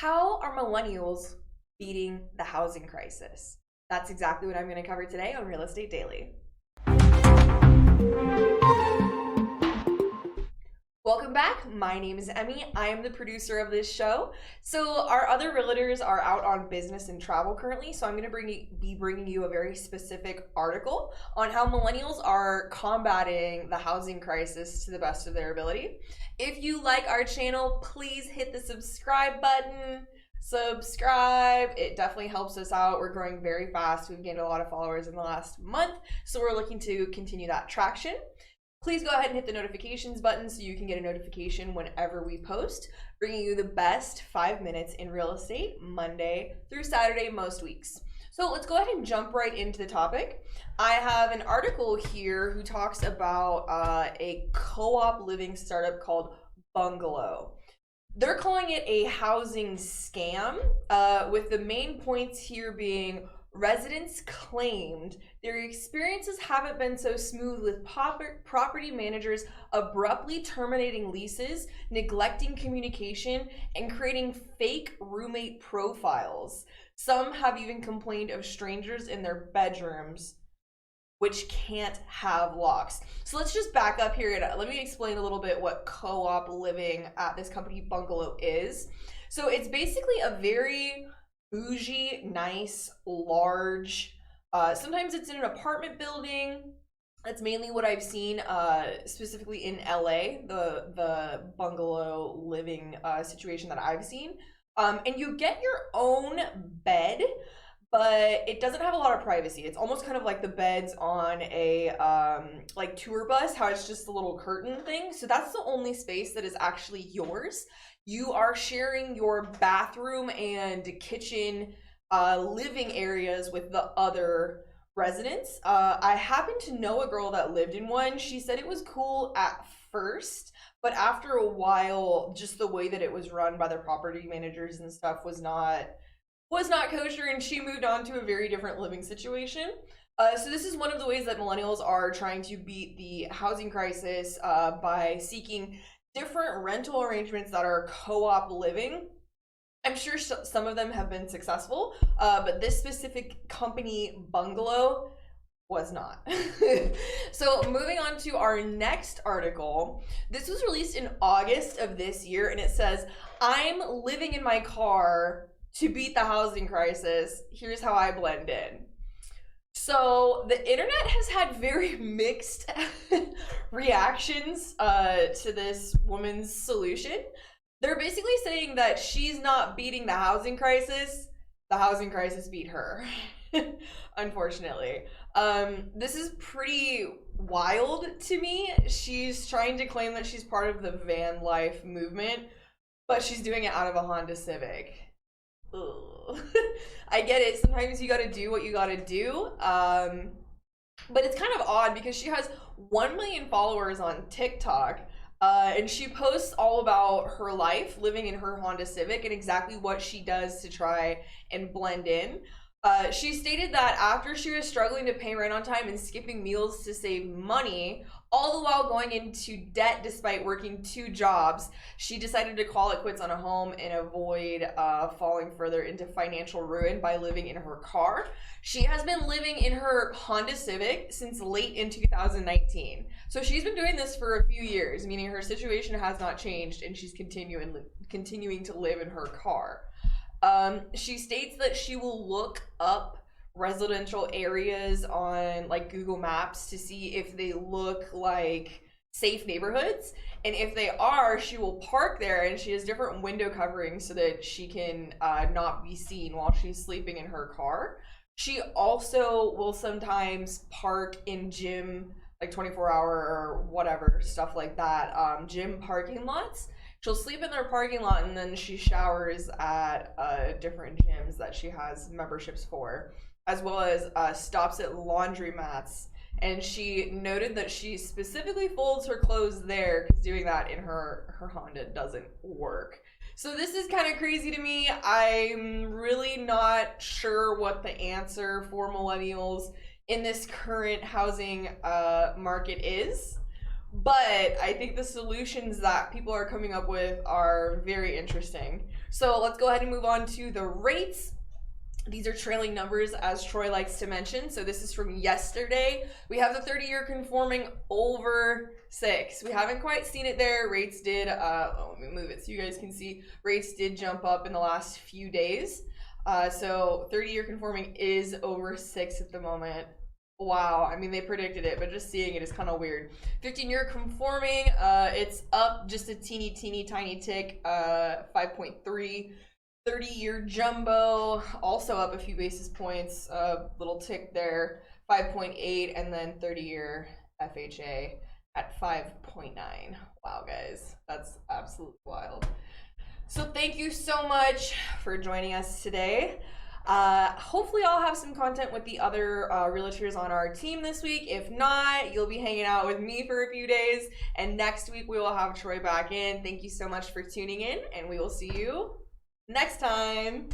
How are millennials beating the housing crisis? That's exactly what I'm going to cover today on Real Estate Daily. Welcome back. My name is Emmy. I am the producer of this show. So our other realtors are out on business and travel currently, so I'm going to be bringing you a very specific article on how millennials are combating the housing crisis to the best of their ability. If you like our channel, please hit the subscribe button. Subscribe. It definitely helps us out. We're growing very fast. We've gained a lot of followers in the last month, so we're looking to continue that traction. Please go ahead and hit the notifications button so you can get a notification whenever we post, bringing you the best 5 minutes in real estate Monday through Saturday most weeks. So let's go ahead and jump right into the topic. I have an article here who talks about a co-op living startup called Bungalow. They're calling it a housing scam, with the main points here being residents claimed their experiences haven't been so smooth, with property managers abruptly terminating leases, neglecting communication, and creating fake roommate profiles. Some have even complained of strangers in their bedrooms, which can't have locks. So let's just back up here and let me explain a little bit what co-op living at this company Bungalow is. So it's basically a very bougie, nice, large, sometimes it's in an apartment building. That's mainly what I've seen, specifically in LA, the bungalow living situation that I've seen. And you get your own bed, but it doesn't have a lot of privacy. It's almost kind of like the beds on a like tour bus, how it's just a little curtain thing. So that's the only space that is actually yours. You are sharing your bathroom and kitchen living areas with the other residents. I happen to know a girl that lived in one. She said it was cool at first, but after a while, just the way that it was run by the property managers and stuff was not kosher, and she moved on to a very different living situation. So this is one of the ways that millennials are trying to beat the housing crisis by seeking different rental arrangements that are co-op living. I'm sure some of them have been successful, but this specific company, Bungalow, was not. So moving on to our next article. This was released in August of this year, and it says, "I'm living in my car to beat the housing crisis. Here's how I blend in." So the internet has had very mixed reactions to this woman's solution. They're basically saying that she's not beating the housing crisis beat her. Unfortunately. This is pretty wild to me. She's trying to claim that she's part of the van life movement, but she's doing it out of a Honda Civic. Ugh. I get it. Sometimes you gotta do what you gotta do. But it's kind of odd because she has 1 million followers on TikTok. And she posts all about her life living in her Honda Civic and exactly what she does to try and blend in. She stated that after she was struggling to pay rent on time and skipping meals to save money, all the while going into debt despite working 2 jobs, she decided to call it quits on a home and avoid falling further into financial ruin by living in her car. She has been living in her Honda Civic since late in 2019. So she's been doing this for a few years, meaning her situation has not changed and she's continuing to live in her car. She states that she will look up residential areas on like Google Maps to see if they look like safe neighborhoods, and if they are, she will park there, and she has different window coverings so that she can not be seen while she's sleeping in her car. She also will sometimes park in gym, like 24-hour or whatever, stuff like that, gym parking lots. She'll sleep in their parking lot, and then she showers at different gyms that she has memberships for, as well as stops at laundromats. And she noted that she specifically folds her clothes there because doing that in her Honda doesn't work. So this is kind of crazy to me. I'm really not sure what the answer for millennials in this current housing market is. But I think the solutions that people are coming up with are very interesting. So let's go ahead and move on to the rates. These are trailing numbers, as Troy likes to mention. So this is from yesterday. We have the 30-year conforming over 6. We haven't quite seen it there. Rates did, let me move it so you guys can see. Rates did jump up in the last few days. So 30-year conforming is over 6 at the moment. Wow, I mean, they predicted it, but just seeing it is kind of weird. 15-year conforming, it's up just a teeny tiny tick, 5.3. 30-year jumbo, also up a few basis points, a little tick there, 5.8, and then 30-year FHA at 5.9. Wow, guys, that's absolutely wild. So thank you so much for joining us today. Hopefully I'll have some content with the other realtors on our team this week. If not, you'll be hanging out with me for a few days, and next week we will have Troy back in. Thank you so much for tuning in, and we will see you next time.